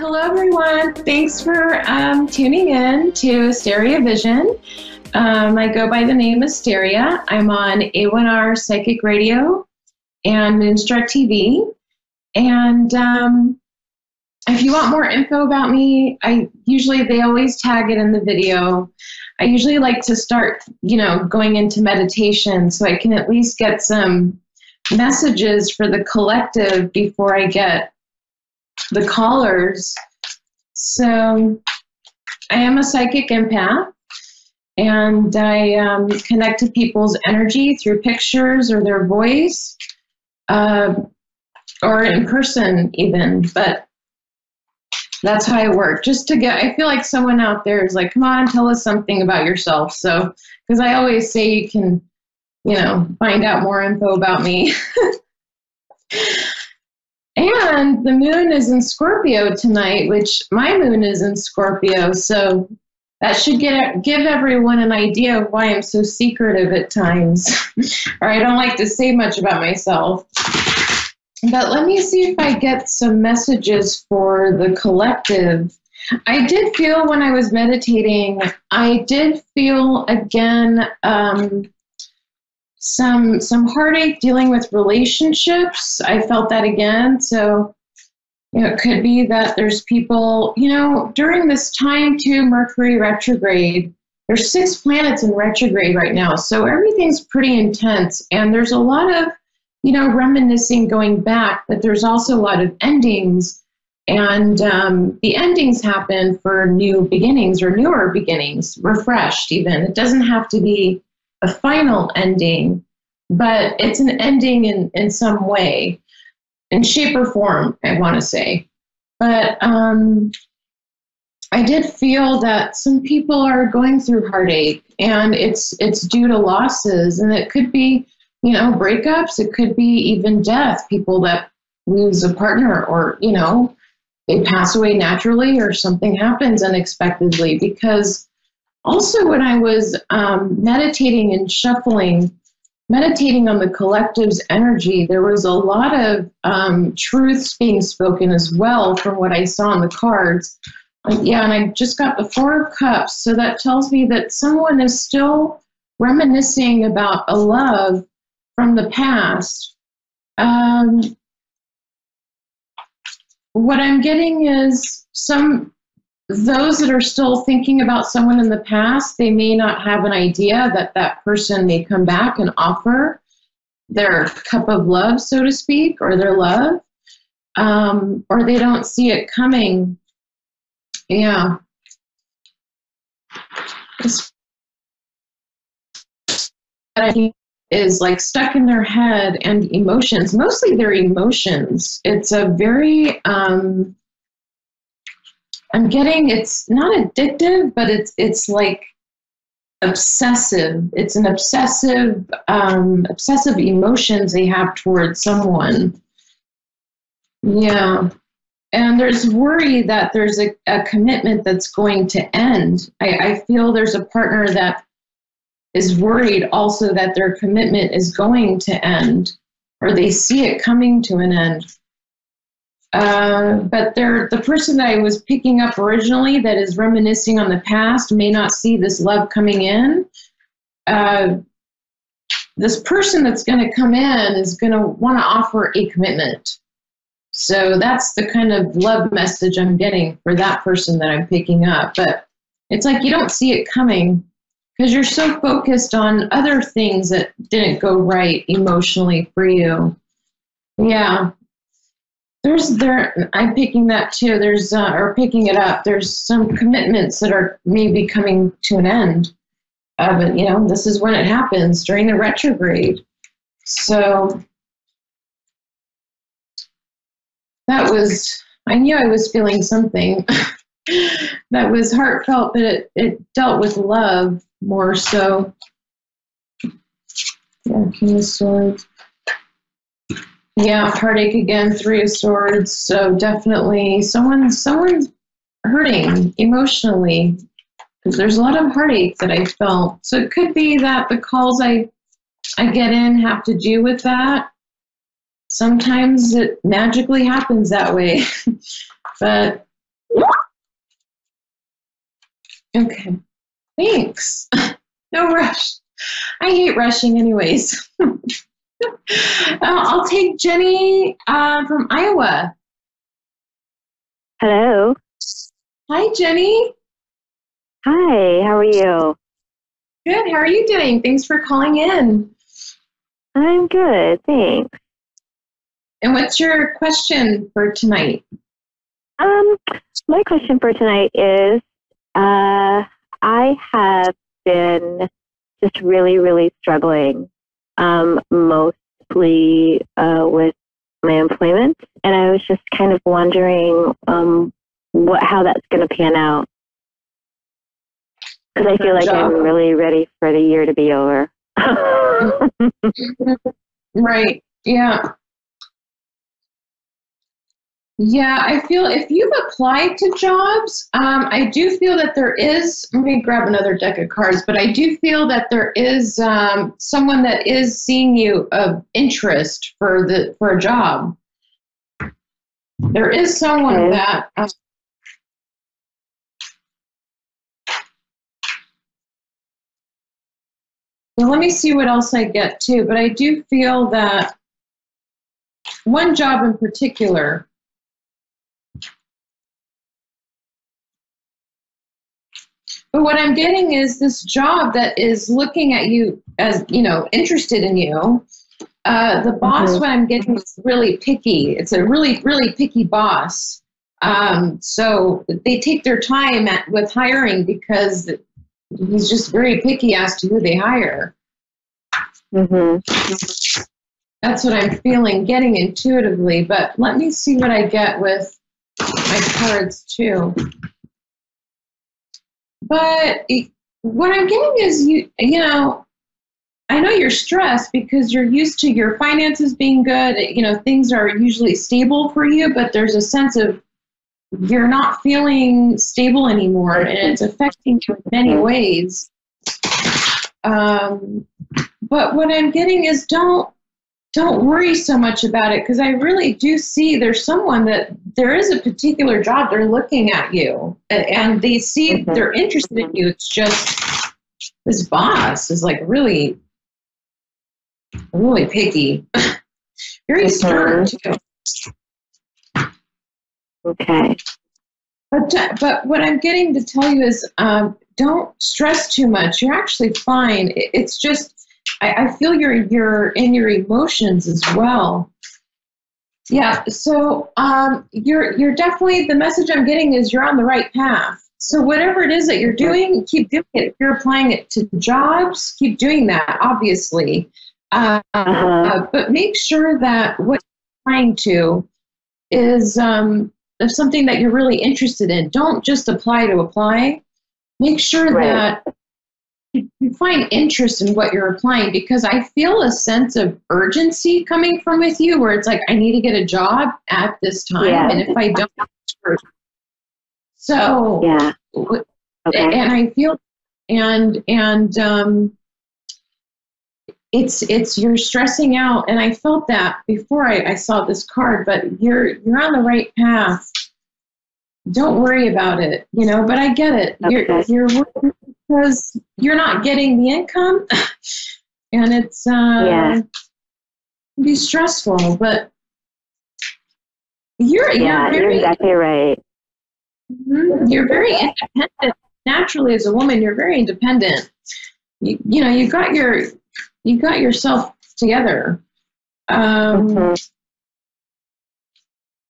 Hello, everyone. Thanks for tuning in to Asteria Vision. I go by the name Asteria. I'm on A1R Psychic Radio and Moonstruck TV. And if you want more info about me, they always tag it in the video. I usually like to start, going into meditation so I can at least get some messages for the collective before I get the callers. So I am a psychic empath, and I connect to people's energy through pictures or their voice, or in person even, but that's how I work. I feel like someone out there is like, come on, tell us something about yourself. So, because I always say you can, find out more info about me. And the moon is in Scorpio tonight, which my moon is in Scorpio. So that should give everyone an idea of why I'm so secretive at times. Or I don't like to say much about myself. But let me see if I get some messages for the collective. I did feel when I was meditating, again, some heartache dealing with relationships. I felt that again. So, it could be that there's people, during this time too, Mercury retrograde, there's 6 planets in retrograde right now. So everything's pretty intense, and there's a lot of, reminiscing going back, but there's also a lot of endings. And the endings happen for new beginnings or newer beginnings, refreshed even. It doesn't have to be a final ending, but it's an ending in some way, in shape or form, I want to say. But I did feel that some people are going through heartache, and it's due to losses, and it could be, breakups, it could be even death, people that lose a partner, or, they pass away naturally, or something happens unexpectedly. Because also when I was meditating and meditating on the collective's energy, there was a lot of truths being spoken as well from what I saw on the cards. And I just got the 4 of Cups, so that tells me that someone is still reminiscing about a love from the past. What I'm getting is those that are still thinking about someone in the past, they may not have an idea that that person may come back and offer their cup of love, so to speak, or their love, or they don't see it coming. Yeah. I think is like stuck in their head, and emotions, mostly their emotions. It's a very, I'm getting, it's not addictive, but it's like obsessive. It's an obsessive emotions they have towards someone. Yeah. And there's worry that there's a commitment that's going to end. I feel there's a partner that is worried also that their commitment is going to end, or they see it coming to an end. But the person that I was picking up originally that is reminiscing on the past may not see this love coming in. This person that's going to come in is going to want to offer a commitment. So that's the kind of love message I'm getting for that person that I'm picking up. But it's like you don't see it coming because you're so focused on other things that didn't go right emotionally for you. Yeah. I'm picking that too. Or picking it up. There's some commitments that are maybe coming to an end. But this is when it happens, during the retrograde. So I knew I was feeling something that was heartfelt, but it dealt with love more so. Yeah, King of Swords. Yeah, heartache again, 3 of Swords. So definitely someone's hurting emotionally, because there's a lot of heartache that I felt. So it could be that the calls I get in have to do with that. Sometimes it magically happens that way. But Okay. Thanks. No rush. I hate rushing anyways. I'll take Jenny from Iowa. Hello. Hi, Jenny. Hi, how are you? Good. How are you doing? Thanks for calling in. I'm good, thanks. And what's your question for tonight? Um, my question for tonight is, I have been just really, really struggling, mostly with my employment, and I was just kind of wondering, how that's going to pan out. Because I feel like I'm really ready for the year to be over. Right. Yeah. Yeah, I feel if you've applied to jobs, I do feel that there is, let me grab another deck of cards, but I do feel that there is someone that is seeing you of interest for a job. There is someone that well, let me see what else I get too, but I do feel that one job in particular. But what I'm getting is this job that is looking at you as, interested in you. The boss, what I'm getting is really picky. It's a really, really picky boss. So they take their time with hiring because he's just very picky as to who they hire. That's what I'm getting intuitively. But let me see what I get with my cards too. But what I'm getting is I know you're stressed because you're used to your finances being good. Things are usually stable for you, but there's a sense of you're not feeling stable anymore, and it's affecting you in many ways. But what I'm getting is don't worry so much about it, because I really do see there's someone that there is a particular job they're looking at you, and they see they're interested in you. It's just this boss is like really, really picky, very stern too. Okay. But what I'm getting to tell you is don't stress too much. You're actually fine. It's just I feel you're in your emotions as well. Yeah. So you're definitely, the message I'm getting is you're on the right path. So whatever it is that you're doing, keep doing it. If you're applying it to jobs, keep doing that, obviously. But make sure that what you're trying to is something that you're really interested in. Don't just apply to apply. Make sure that you find interest in what you're applying, because I feel a sense of urgency coming from with you where it's like, I need to get a job at this time. And if I don't, and I feel, it's you're stressing out, and I felt that before I saw this card, but you're on the right path. Don't worry about it, but I get it. You're worried because you're not getting the income, and it's be stressful, but you're exactly right. You're very independent. Naturally, as a woman, you're very independent. You got yourself together.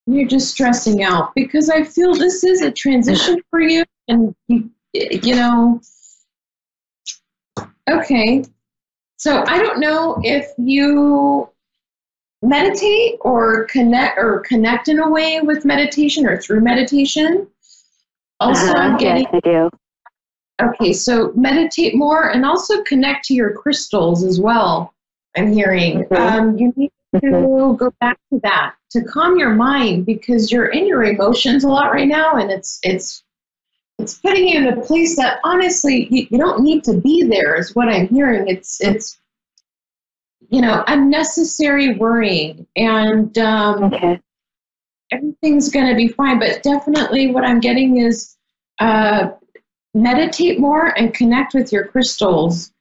You're just stressing out because I feel this is a transition for you, and okay. So I don't know if you meditate or connect in a way with meditation or through meditation. Also, I'm getting. Yes, I do. Okay, so meditate more and also connect to your crystals as well. I'm hearing you need to go back to that to calm your mind, because you're in your emotions a lot right now, and it's putting you in a place that honestly you don't need to be there. Is what I'm hearing. It's unnecessary worrying, and everything's going to be fine. But definitely, what I'm getting is meditate more and connect with your crystals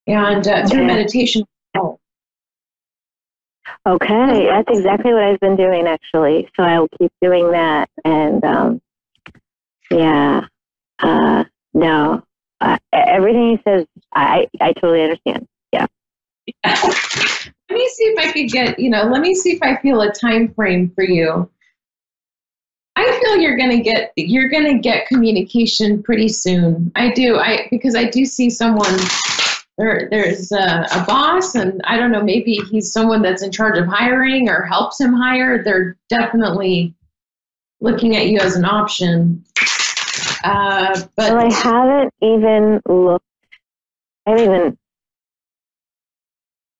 and through meditation. Okay, that's exactly what I've been doing actually. So I will keep doing that. And no, everything he says, I totally understand. Yeah. Let me see if I could get, let me see if I feel a time frame for you. I feel you're gonna get communication pretty soon. I do. Because I do see someone. There's a boss, and I don't know. Maybe he's someone that's in charge of hiring or helps him hire. They're definitely looking at you as an option. But well, I haven't even looked. I haven't even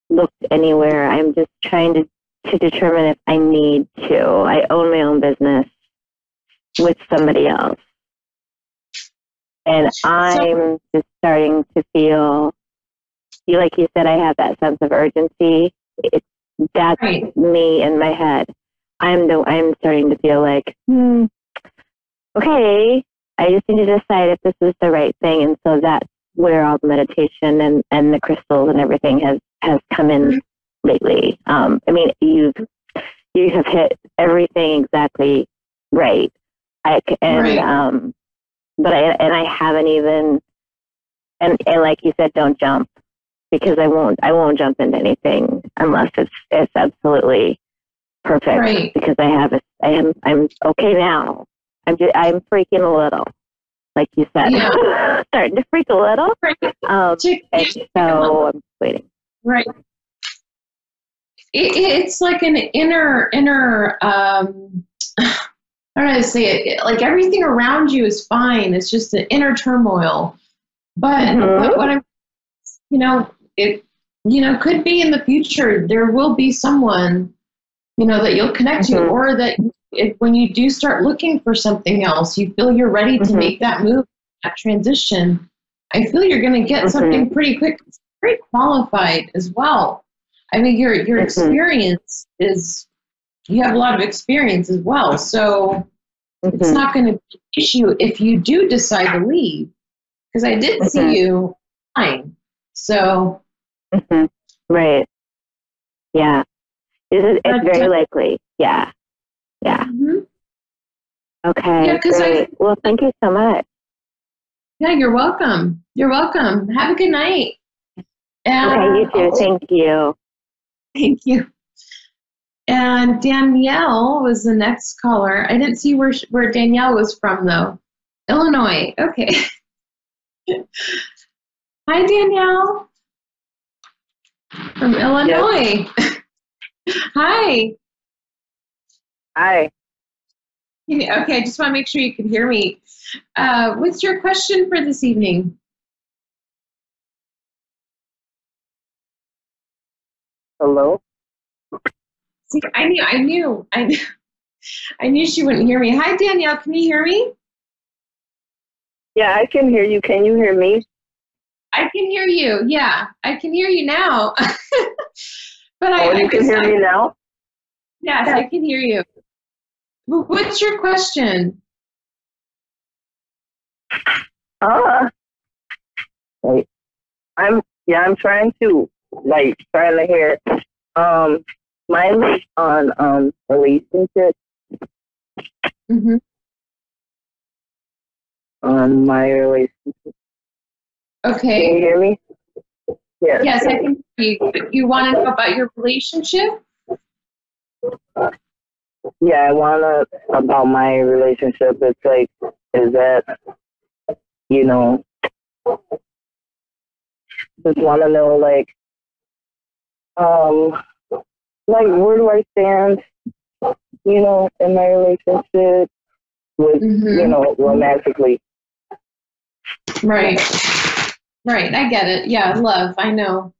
looked anywhere. I'm just trying to determine if I need to. I own my own business with somebody else. And I'm just starting to feel, like you said, I have that sense of urgency. That's right. Me in my head. I'm starting to feel like, okay, I just need to decide if this is the right thing. And so that's where all the meditation and the crystals and everything has come in lately. I mean, you have hit everything exactly right. But I haven't even, and like you said, don't jump, because I won't jump into anything unless it's absolutely perfect. Right. Because I'm okay now. I'm freaking a little, like you said, starting to freak a little. Right. And so I'm waiting. Right. It's like an inner. I don't know how to say it. Like everything around you is fine. It's just an inner turmoil. But what I'm, it, could be in the future there will be someone, that you'll connect to, or that when you do start looking for something else, you feel you're ready to make that move, that transition. I feel you're going to get something pretty quick. It's very qualified as well. I mean, your experience is. You have a lot of experience as well, so it's not going to be an issue if you do decide to leave, because I did see you fine. So, right, yeah, it's very likely, yeah. Okay, yeah, great. Well, thank you so much. Yeah, you're welcome. You're welcome. Have a good night. Okay, you too. Thank you. Thank you. And Danielle was the next caller. I didn't see where Danielle was from, though. Illinois. Okay. Hi, Danielle. From Illinois. Yes. Hi. Hi. Okay, I just want to make sure you can hear me. What's your question for this evening? Hello? See, I knew she wouldn't hear me. Hi, Danielle. Can you hear me? Yeah, I can hear you. Can you hear me? I can hear you. Yeah, I can hear you now. But you can hear me now? Yes, I can hear you. What's your question? Wait. I'm trying to hear. Mine on relationship. On my relationship. Okay. Can you hear me? Yes. Yes, I can hear you. You want to know about your relationship? Yeah, I want to about my relationship. It's like, is that, just want to know, where do I stand, in my relationship with, romantically. Right. Right. I get it. Yeah. Love. I know.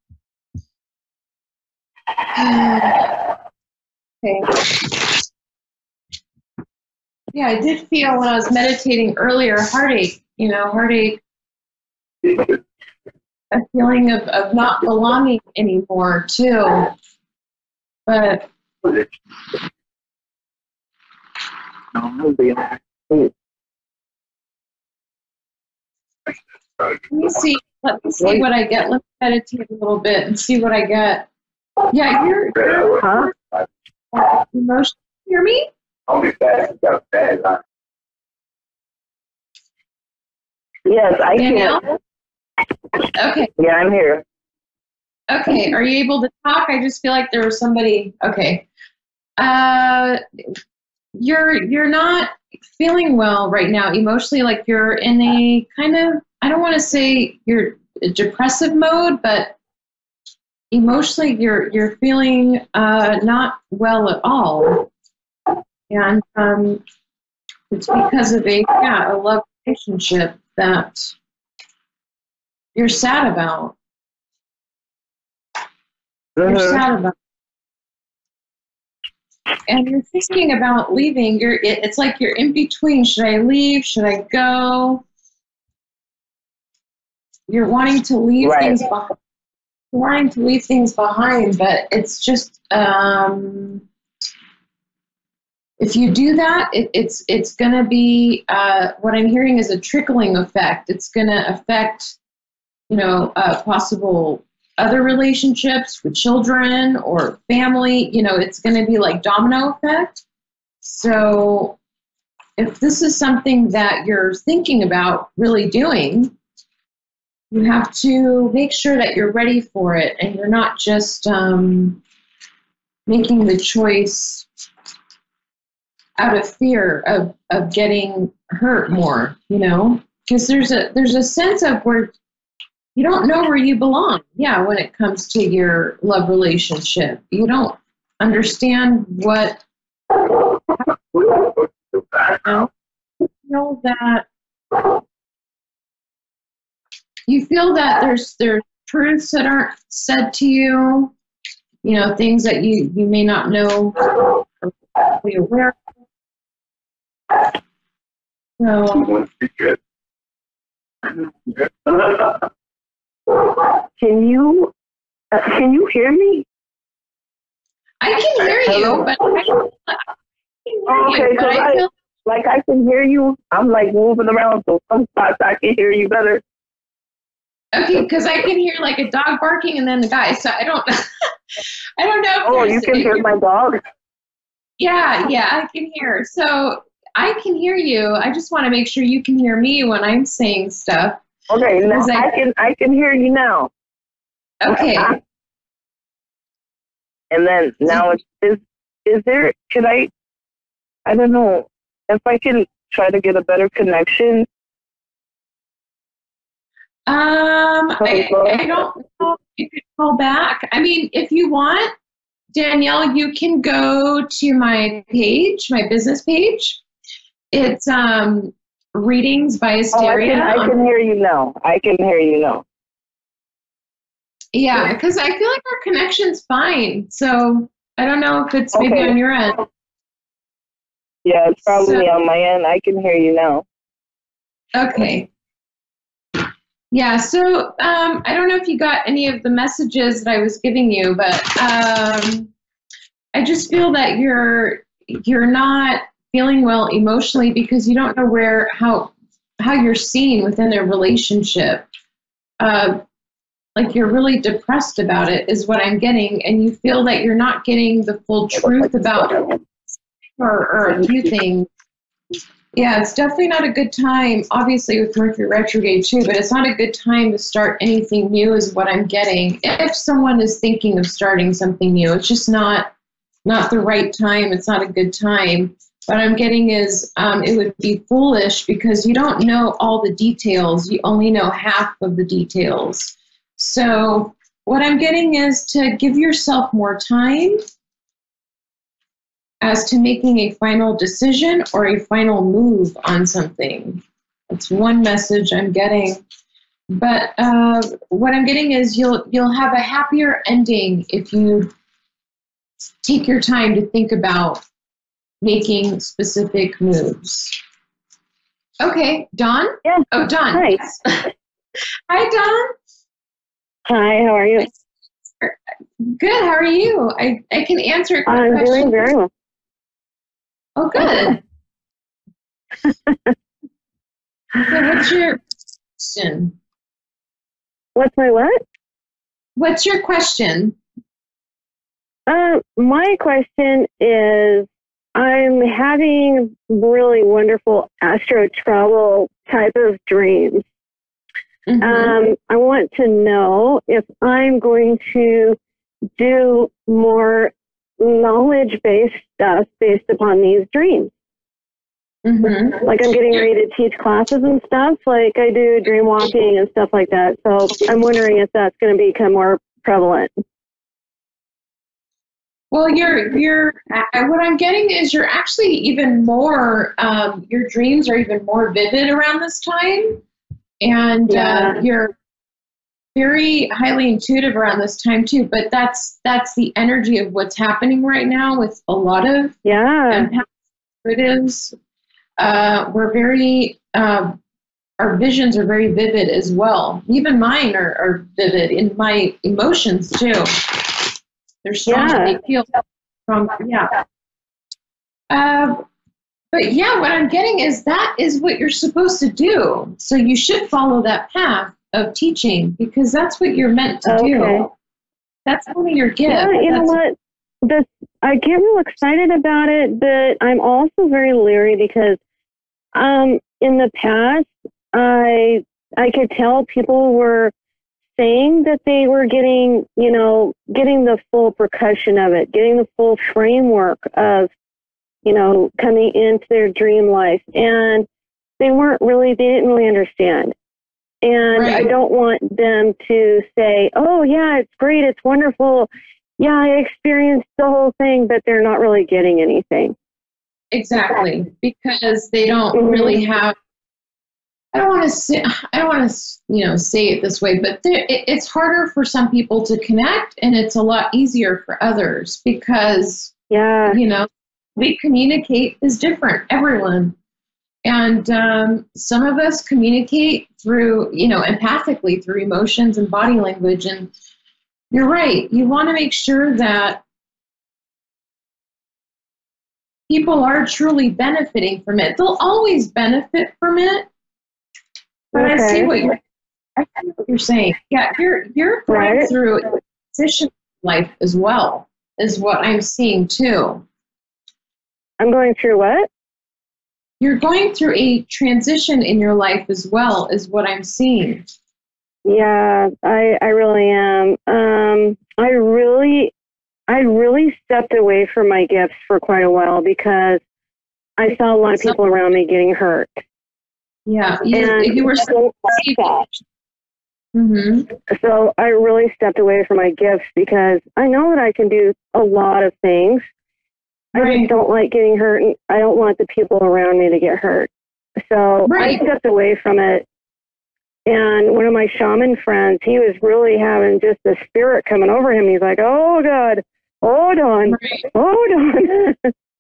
Okay. Yeah. I did feel when I was meditating earlier, heartache, heartache, a feeling of not belonging anymore too. But Let me see. Let me see what I get. Let's meditate a little bit and see what I get. Yeah, you're emotional. Hear me? Yes, I Danielle? can. Okay. Yeah, I'm here. Okay. Are you able to talk? I just feel like there was somebody. Okay. You're not feeling well right now emotionally. Like you're in a kind of, I don't want to say you're depressive mode, but emotionally you're feeling not well at all, and it's because of a love relationship that you're sad about. You're sad about, and you're thinking about leaving. It's like you're in between. Should I leave? Should I go? You're wanting to leave things behind. Wanting to leave things behind, but it's just if you do that, it's going to be what I'm hearing is a trickling effect. It's going to affect, possible other relationships with children or family. It's going to be like domino effect. So if this is something that you're thinking about really doing, you have to make sure that you're ready for it and you're not just making the choice out of fear of getting hurt more, because there's a sense of where you don't know where you belong. Yeah, when it comes to your love relationship, you don't understand what, you feel that there's truths that aren't said to you, things that you may not know or be aware of. So, Can you hear me? I can hear you, but I feel like I can hear you. I'm like moving around, so some spots I can hear you better. Okay, because I can hear like a dog barking and then the guy. So I don't know. Oh, you can hear my dog? Yeah, I can hear. So I can hear you. I just want to make sure you can hear me when I'm saying stuff. Okay, now I can hear you now. Okay. And then now is there? Can I don't know if I can try to get a better connection. I don't know if you could call back. I mean, if you want, Danielle, you can go to my page, my business page. It's Readings by Asteria. I can hear you now. Yeah, because I feel like our connection's fine. So I don't know if it's maybe on your end. Yeah, it's probably on my end. I can hear you now. Okay. Yeah, so I don't know if you got any of the messages that I was giving you, but I just feel that you're not feeling well emotionally because you don't know how you're seen within a relationship. Like you're really depressed about it is what I'm getting, and you feel that you're not getting the full truth about or a few things. Yeah, it's definitely not a good time, obviously with Mercury retrograde too, but it's not a good time to start anything new is what I'm getting. If someone is thinking of starting something new, it's just not the right time. It's not a good time. What I'm getting is it would be foolish because you don't know all the details. You only know half of the details. So what I'm getting is to give yourself more time as to making a final decision or a final move on something. That's one message I'm getting. But what I'm getting is you'll have a happier ending if you take your time to think about making specific moves. Okay, Dawn? Yeah. Oh, Dawn. Hi. Yes. Hi, Dawn. Hi, how are you? Good, how are you? I can answer a quick question. I'm doing very well. Oh, good. So question? What's my what? What's your question? My question is, I'm having really wonderful astro travel type of dreams. Mm-hmm. I want to know if I'm going to do more knowledge-based stuff based upon these dreams. Mm-hmm. Like I'm getting ready to teach classes and stuff, like I do dream walking and stuff like that. So I'm wondering if that's going to become more prevalent. Well, what I'm getting is you're actually even more, your dreams are even more vivid around this time. And you're very highly intuitive around this time too, but that's the energy of what's happening right now with a lot of intuitives. We're very, our visions are very vivid as well. Even mine are vivid in my emotions too. They're strong. They feel strong. But what I'm getting is that is what you're supposed to do. So you should follow that path of teaching because that's what you're meant to do. That's one of your gifts. Yeah, you know what? I get real excited about it, but I'm also very leery because in the past, I could tell people were saying that they were getting the full percussion of it, getting the full framework of, coming into their dream life. And they didn't really understand. And I don't want them to say, oh, yeah, it's great, it's wonderful. Yeah, I experienced the whole thing, but they're not really getting anything. Exactly, because they don't really have, I don't want to say it this way, but it's harder for some people to connect, and it's a lot easier for others because, we communicate is different, everyone. And some of us communicate through, empathically through emotions and body language. And you're right. You want to make sure that people are truly benefiting from it. They'll always benefit from it. But I see what you're saying. Yeah, you're going through a transition life as well, is what I'm seeing too. I'm going through what? You're going through a transition in your life as well, is what I'm seeing. Yeah, I really am. I really stepped away from my gifts for quite a while because I saw a lot of people around me getting hurt. Yeah, you were so So I really stepped away from my gifts because I know that I can do a lot of things. I just don't like getting hurt, and I don't want the people around me to get hurt. So I stepped away from it. And one of my shaman friends, he was really having just the spirit coming over him. He's like, oh, God, hold on.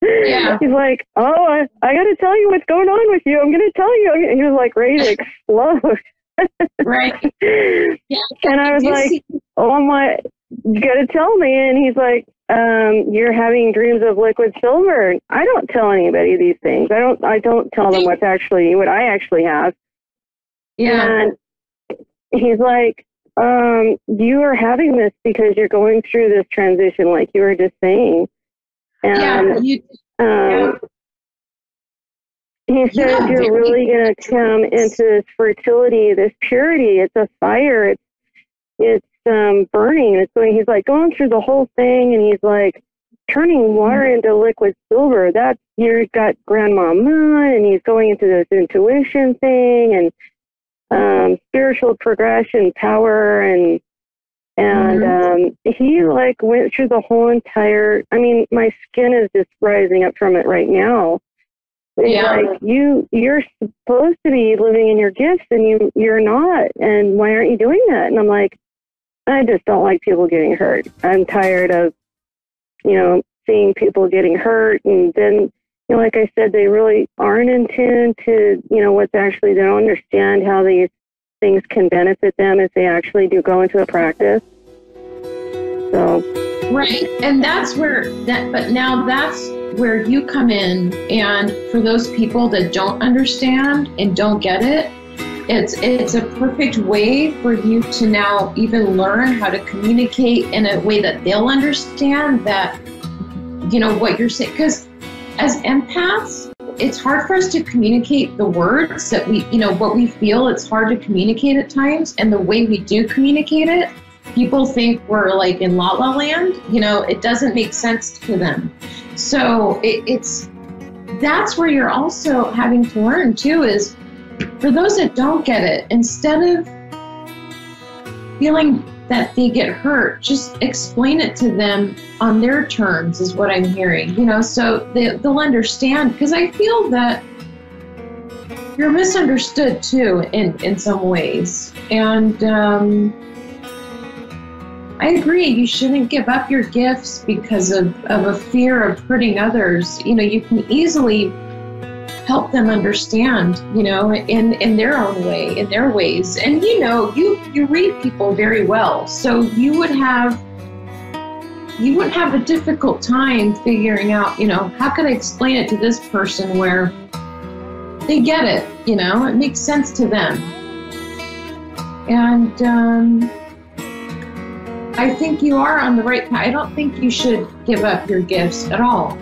Yeah. He's like, oh, I got to tell you what's going on with you. I'm going to tell you. And he was like ready to explode. Yeah. And I was like, oh, my, you got to tell me. And he's like, you're having dreams of liquid silver. I don't tell anybody these things. I don't tell them what I actually have. Yeah. And he's like, you are having this because you're going through this transition, like you were just saying. And he said, you're really going to come into this fertility, this purity. It's a fire. It's burning. He's like going through the whole thing, and he's like turning water into liquid silver. You've got Grandma Moon, and he's going into this intuition thing, and spiritual progression, power, and he like went through the whole entire. I mean, my skin is just rising up from it right now. He's like, you're supposed to be living in your gifts, and you're not. And why aren't you doing that? And I'm like, I just don't like people getting hurt. I'm tired of, seeing people getting hurt. And then, like I said, they really aren't in tune to, what's actually, they don't understand how these things can benefit them if they actually do go into a practice. So. Right. And that's where you come in. And for those people that don't understand and don't get it, it's a perfect way for you to now even learn how to communicate in a way that they'll understand that, you know, what you're saying. Because as empaths, it's hard for us to communicate the words that we, you know, what we feel. It's hard to communicate at times. And the way we do communicate it, people think we're like in La La Land. You know, it doesn't make sense to them. So that's where you're also having to learn too, is for those that don't get it, instead of feeling that they get hurt, just explain it to them on their terms is what I'm hearing, you know, so they'll understand, because I feel that you're misunderstood too in some ways. And I agree, you shouldn't give up your gifts because of a fear of hurting others. You know, you can easily help them understand, you know, in their own way, in their ways. And you know, you read people very well, so you wouldn't have a difficult time figuring out, you know, how could I explain it to this person where they get it, you know, it makes sense to them. And I think you are on the right path. I don't think you should give up your gifts at all.